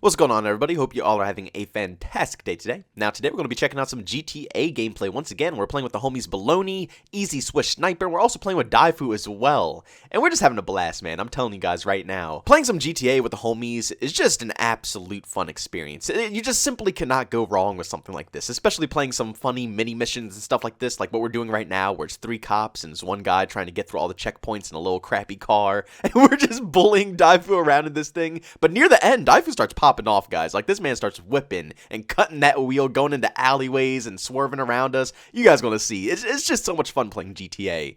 What's going on, everybody? Hope you all are having a fantastic day today. Now, today we're going to be checking out some GTA gameplay. Once again, we're playing with the homies Baloney, Easy Swish Sniper, and we're also playing with Daifu as well. And we're just having a blast, man. I'm telling you guys right now. Playing some GTA with the homies is just an absolute fun experience. You just simply cannot go wrong with something like this, especially playing some funny mini missions and stuff like this, like what we're doing right now, where it's 3 cops and it's one guy trying to get through all the checkpoints in a little crappy car, and we're just bullying Daifu around in this thing. But near the end, Daifu starts popping off, guys. Like, this man starts whipping and cutting that wheel, going into alleyways and swerving around us. You guys gonna see. It's just so much fun playing GTA.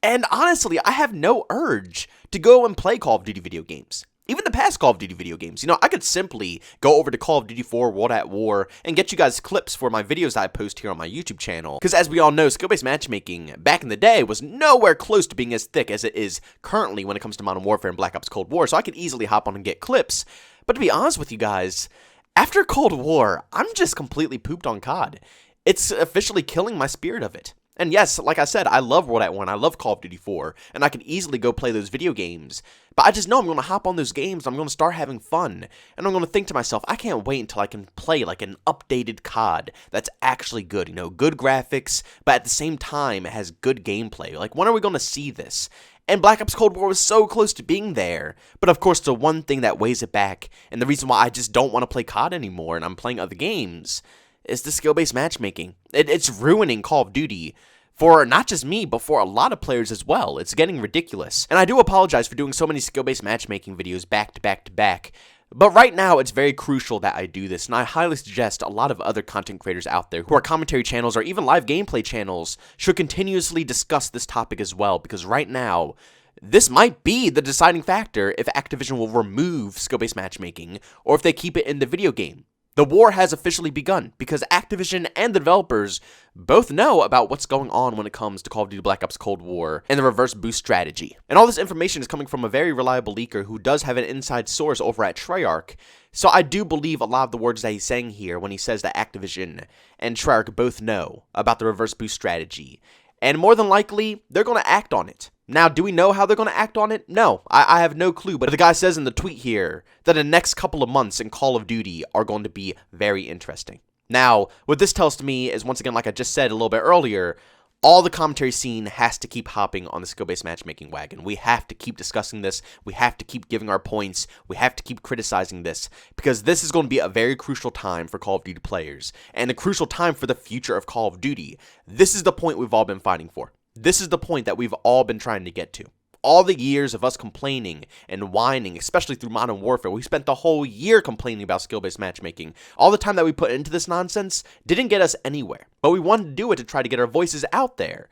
And honestly, I have no urge to go and play Call of Duty video games. Even the past Call of Duty video games. You know, I could simply go over to Call of Duty 4 World at War and get you guys clips for my videos that I post here on my YouTube channel. Because as we all know, skill-based matchmaking back in the day was nowhere close to being as thick as it is currently when it comes to Modern Warfare and Black Ops Cold War. So I could easily hop on and get clips. But to be honest with you guys, after Cold War, I'm just completely pooped on COD. It's officially killing my spirit of it. And yes, like I said, I love World at War and I love Call of Duty 4, and I can easily go play those video games. But I just know I'm going to hop on those games, I'm going to start having fun, and I'm going to think to myself, I can't wait until I can play like an updated COD that's actually good, you know, good graphics, but at the same time it has good gameplay. Like, when are we going to see this? And Black Ops Cold War was so close to being there. But of course, the one thing that weighs it back, and the reason why I just don't want to play COD anymore and I'm playing other games, is the skill-based matchmaking. It's ruining Call of Duty for not just me, but for a lot of players as well. It's getting ridiculous. And I do apologize for doing so many skill-based matchmaking videos back to back to back. But right now, it's very crucial that I do this, and I highly suggest a lot of other content creators out there who are commentary channels or even live gameplay channels should continuously discuss this topic as well, because right now, this might be the deciding factor if Activision will remove skill-based matchmaking or if they keep it in the video game. The war has officially begun because Activision and the developers both know about what's going on when it comes to Call of Duty Black Ops Cold War and the reverse boost strategy. And all this information is coming from a very reliable leaker who does have an inside source over at Treyarch. So I do believe a lot of the words that he's saying here when he says that Activision and Treyarch both know about the reverse boost strategy. And more than likely, they're going to act on it. Now, do we know how they're going to act on it? No, I have no clue. But the guy says in the tweet here that the next couple of months in Call of Duty are going to be very interesting. Now, what this tells to me is, once again, like I just said a little bit earlier, all the commentary scene has to keep hopping on the skill-based matchmaking wagon. We have to keep discussing this. We have to keep giving our points. We have to keep criticizing this, because this is going to be a very crucial time for Call of Duty players and a crucial time for the future of Call of Duty. This is the point we've all been fighting for. This is the point that we've all been trying to get to. All the years of us complaining and whining, especially through Modern Warfare, we spent the whole year complaining about skill-based matchmaking. All the time that we put into this nonsense didn't get us anywhere, but we wanted to do it to try to get our voices out there.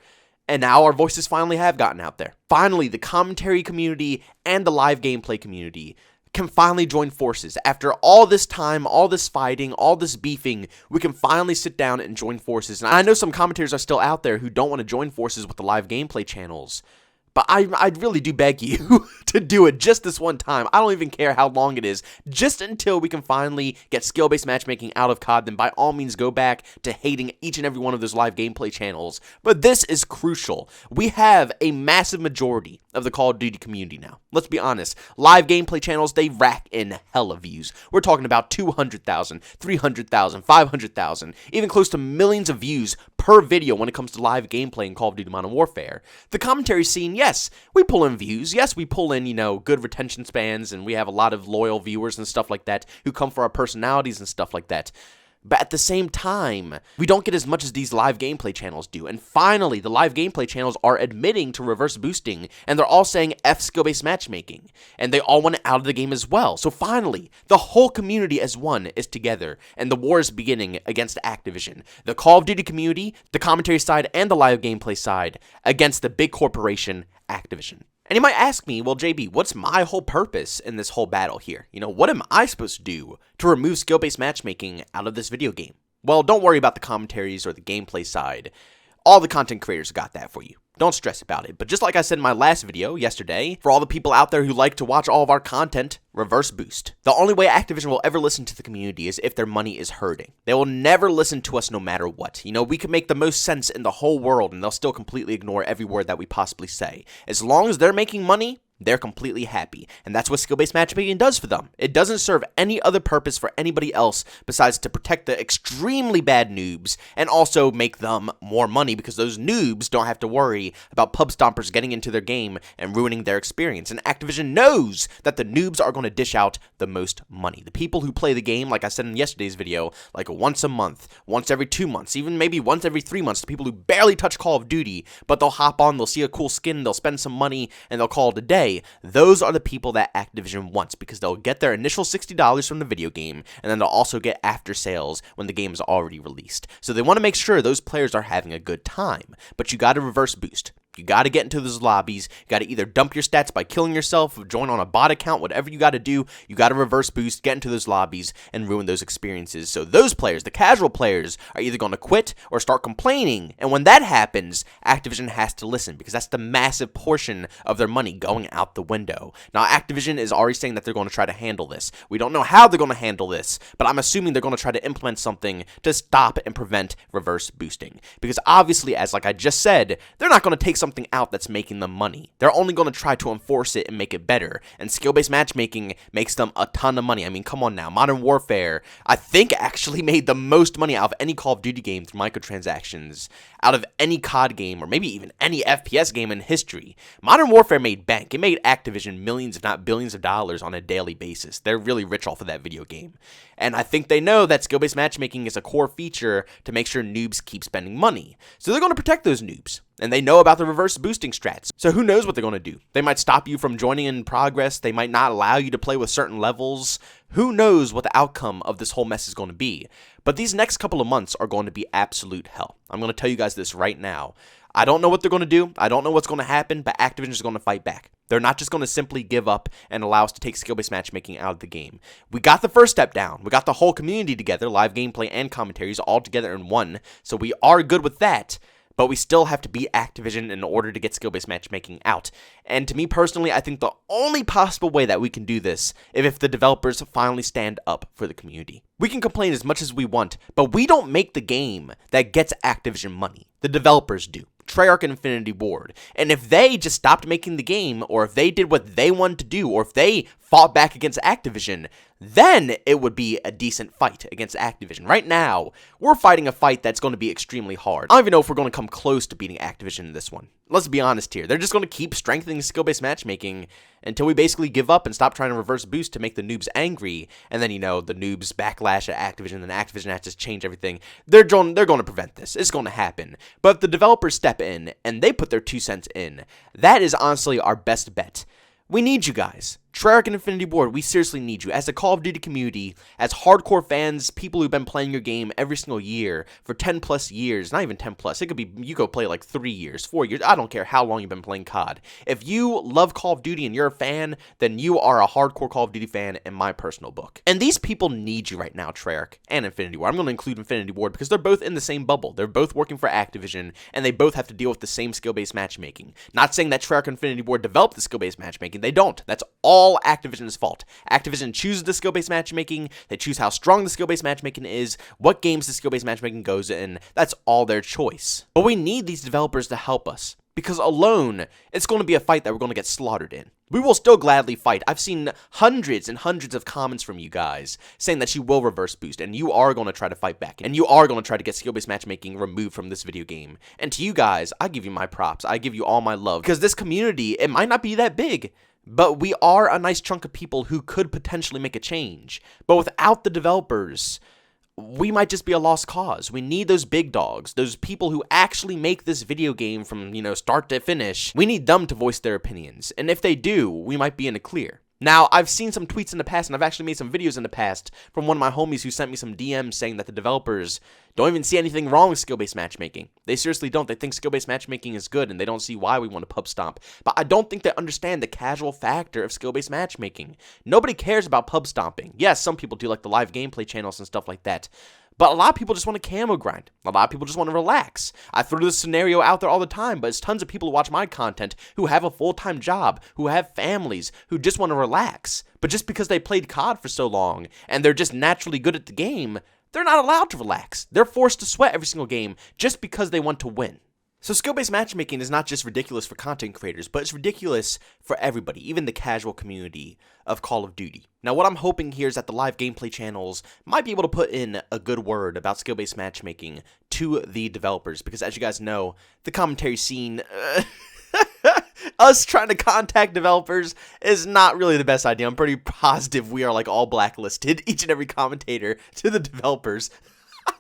And now our voices finally have gotten out there. Finally, the commentary community and the live gameplay community can finally join forces. After all this time, all this fighting, all this beefing, we can finally sit down and join forces. And I know some commentators are still out there who don't want to join forces with the live gameplay channels, but I really do beg you to do it just this one time. I don't even care how long it is. Just until we can finally get skill-based matchmaking out of COD, then by all means go back to hating each and every one of those live gameplay channels. But this is crucial. We have a massive majority of the Call of Duty community now. Let's be honest. Live gameplay channels, they rack in hella views. We're talking about 200,000, 300,000, 500,000, even close to millions of views per video when it comes to live gameplay in Call of Duty Modern Warfare. The commentary scene, yes, we pull in views. Yes, we pull in, you know, good retention spans, and we have a lot of loyal viewers and stuff like that who come for our personalities and stuff like that. But at the same time, we don't get as much as these live gameplay channels do. And finally, the live gameplay channels are admitting to reverse boosting, and they're all saying F skill-based matchmaking. And they all want it out of the game as well. So finally, the whole community as one is together, and the war is beginning against Activision. The Call of Duty community, the commentary side, and the live gameplay side against the big corporation, Activision. And you might ask me, well, JB, what's my whole purpose in this whole battle here? You know, what am I supposed to do to remove skill-based matchmaking out of this video game? Well, don't worry about the commentaries or the gameplay side. All the content creators got that for you. Don't stress about it. But just like I said in my last video yesterday, for all the people out there who like to watch all of our content, reverse boost. The only way Activision will ever listen to the community is if their money is hurting. They will never listen to us no matter what. You know, we can make the most sense in the whole world and they'll still completely ignore every word that we possibly say. As long as they're making money, they're completely happy. And that's what skill-based matchmaking does for them. It doesn't serve any other purpose for anybody else besides to protect the extremely bad noobs and also make them more money, because those noobs don't have to worry about pub stompers getting into their game and ruining their experience. And Activision knows that the noobs are going to dish out the most money. The people who play the game, like I said in yesterday's video, like once a month, once every 2 months, even maybe once every 3 months, the people who barely touch Call of Duty, but they'll hop on, they'll see a cool skin, they'll spend some money, and they'll call it a day. Those are the people that Activision wants, because they'll get their initial $60 from the video game, and then they'll also get after sales when the game is already released. So they want to make sure those players are having a good time, but you got to reverse boost. You got to get into those lobbies. You got to either dump your stats by killing yourself, join on a bot account, whatever you got to do. You got to reverse boost, get into those lobbies, and ruin those experiences. So those players, the casual players, are either going to quit or start complaining. And when that happens, Activision has to listen, because that's the massive portion of their money going out the window. Now, Activision is already saying that they're going to try to handle this. We don't know how they're going to handle this, but I'm assuming they're going to try to implement something to stop and prevent reverse boosting. Because obviously, as like I just said, they're not going to take something out that's making them money. They're only going to try to enforce it and make it better. And skill-based matchmaking makes them a ton of money. I mean, come on now. Modern Warfare, I think, actually made the most money out of any Call of Duty game through microtransactions, out of any COD game, or maybe even any FPS game in history. Modern Warfare made bank. It made Activision millions, if not billions of dollars on a daily basis. They're really rich off of that video game. And I think they know that skill-based matchmaking is a core feature to make sure noobs keep spending money. So they're going to protect those noobs. And they know about the reverse boosting strats. So who knows what they're going to do? They might stop you from joining in progress. They might not allow you to play with certain levels. Who knows what the outcome of this whole mess is going to be? But these next couple of months are going to be absolute hell. I'm going to tell you guys this right now. I don't know what they're going to do. I don't know what's going to happen, but Activision is going to fight back. They're not just going to simply give up and allow us to take skill-based matchmaking out of the game. We got the first step down. We got the whole community together, live gameplay and commentaries all together in one. So we are good with that. But we still have to beat Activision in order to get skill-based matchmaking out. And to me personally, I think the only possible way that we can do this is if the developers finally stand up for the community. We can complain as much as we want, but we don't make the game that gets Activision money. The developers do. Treyarch and Infinity Ward. And if they just stopped making the game, or if they did what they wanted to do, or if they fought back against Activision, then it would be a decent fight against Activision. Right now, we're fighting a fight that's going to be extremely hard. I don't even know if we're going to come close to beating Activision in this one. Let's be honest here. They're just going to keep strengthening skill-based matchmaking until we basically give up and stop trying to reverse boost to make the noobs angry. And then, you know, the noobs backlash at Activision, and Activision has to change everything. They're going to prevent this. It's going to happen. But if the developers step in and they put their 2 cents in, that is honestly our best bet. We need you guys. Treyarch and Infinity Ward, we seriously need you. As a Call of Duty community, as hardcore fans, people who've been playing your game every single year for 10 plus years, not even 10 plus, it could be, you go play like 3 years, 4 years, I don't care how long you've been playing COD. If you love Call of Duty and you're a fan, then you are a hardcore Call of Duty fan in my personal book. And these people need you right now, Treyarch and Infinity Ward. I'm going to include Infinity Ward because they're both in the same bubble. They're both working for Activision, and they both have to deal with the same skill-based matchmaking. Not saying that Treyarch and Infinity Ward developed the skill-based matchmaking. They don't. That's all Activision's fault. Activision chooses the skill-based matchmaking. They choose how strong the skill-based matchmaking is, what games the skill-based matchmaking goes in. That's all their choice. But we need these developers to help us, because alone, it's going to be a fight that we're going to get slaughtered in. We will still gladly fight. I've seen hundreds and hundreds of comments from you guys saying that you will reverse boost, and you are going to try to fight back, and you are going to try to get skill-based matchmaking removed from this video game. And to you guys, I give you my props. I give you all my love, because this community, it might not be that big, but we are a nice chunk of people who could potentially make a change. But without the developers, we might just be a lost cause. We need those big dogs, those people who actually make this video game from, start to finish. We need them to voice their opinions. And if they do, we might be in the clear. Now, I've seen some tweets in the past, and I've actually made some videos in the past from one of my homies who sent me some DMs saying that the developers don't even see anything wrong with skill-based matchmaking. They seriously don't. They think skill-based matchmaking is good, and they don't see why we want to pub stomp. But I don't think they understand the casual factor of skill-based matchmaking. Nobody cares about pub stomping. Yes, some people do, like the live gameplay channels and stuff like that. But a lot of people just want to camo grind. A lot of people just want to relax. I throw this scenario out there all the time, but it's tons of people who watch my content who have a full-time job, who have families, who just want to relax. But just because they played COD for so long, and they're just naturally good at the game, they're not allowed to relax. They're forced to sweat every single game just because they want to win. So skill-based matchmaking is not just ridiculous for content creators, but it's ridiculous for everybody, even the casual community of Call of Duty. Now what I'm hoping here is that the live gameplay channels might be able to put in a good word about skill-based matchmaking to the developers, because as you guys know, the commentary scene, us trying to contact developers is not really the best idea. I'm pretty positive we are like all blacklisted, each and every commentator to the developers.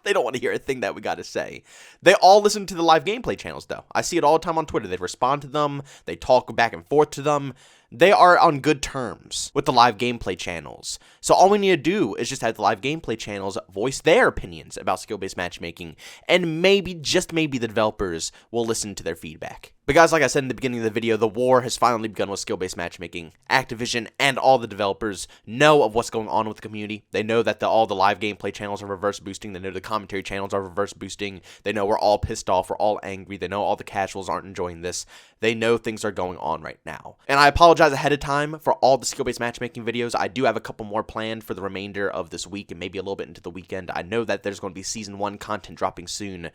They don't want to hear a thing that we got to say. They all listen to the live gameplay channels, though. I see it all the time on Twitter. They respond to them. They talk back and forth to them. They are on good terms with the live gameplay channels. So all we need to do is just have the live gameplay channels voice their opinions about skill-based matchmaking, and maybe, just maybe, the developers will listen to their feedback. But guys, like I said in the beginning of the video, the war has finally begun with skill-based matchmaking. Activision and all the developers know of what's going on with the community. They know that all the live gameplay channels are reverse boosting. They know the commentary channels are reverse boosting. They know we're all pissed off. We're all angry. They know all the casuals aren't enjoying this. They know things are going on right now. And I apologize ahead of time for all the skill-based matchmaking videos. I do have a couple more planned for the remainder of this week and maybe a little bit into the weekend. I know that there's going to be Season 1 content dropping soon.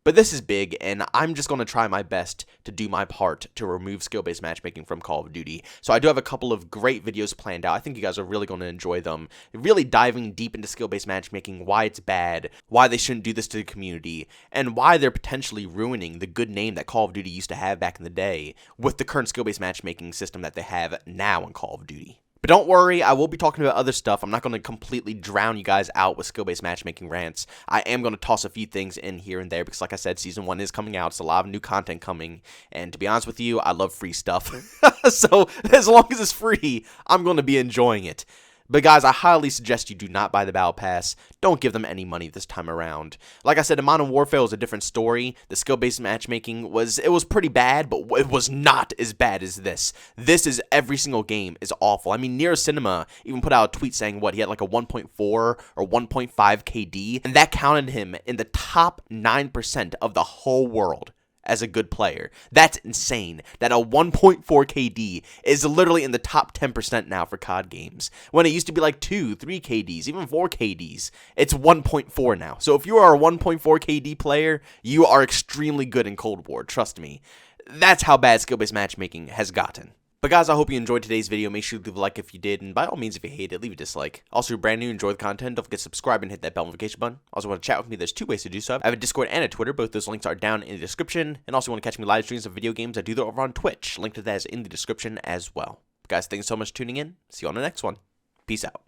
But this is big, and I'm just going to try my best to do my part to remove skill-based matchmaking from Call of Duty. So I do have a couple of great videos planned out. I think you guys are really going to enjoy them. Really diving deep into skill-based matchmaking, why it's bad, why they shouldn't do this to the community, and why they're potentially ruining the good name that Call of Duty used to have back in the day with the current skill-based matchmaking system that they have now in Call of Duty. But don't worry, I will be talking about other stuff. I'm not going to completely drown you guys out with skill-based matchmaking rants. I am going to toss a few things in here and there because, like I said, Season 1 is coming out. It's a lot of new content coming. And to be honest with you, I love free stuff. So as long as it's free, I'm going to be enjoying it. But guys, I highly suggest you do not buy the Battle Pass. Don't give them any money this time around. Like I said, Modern Warfare was a different story. The skill-based matchmaking was pretty bad, but it was not as bad as this. This is, every single game is awful. I mean, Nero Cinema even put out a tweet saying, what, he had like a 1.4 or 1.5 KD, and that counted him in the top 9% of the whole world as a good player. That's insane. That a 1.4 KD is literally in the top 10% now for COD games. When it used to be like 2, 3 KDs, even 4 KDs. It's 1.4 now. So if you are a 1.4 KD player, you are extremely good in Cold War. Trust me. That's how bad skill-based matchmaking has gotten. But guys, I hope you enjoyed today's video. Make sure to leave a like if you did, and by all means, if you hate it, leave a dislike. Also, if you're brand new, enjoy the content, don't forget to subscribe and hit that bell notification button. Also, want to chat with me, there's 2 ways to do so. I have a Discord and a Twitter. Both those links are down in the description. And also, want to catch me live streams of video games, I do that over on Twitch. Link to that is in the description as well. But guys, thanks so much for tuning in. See you on the next one. Peace out.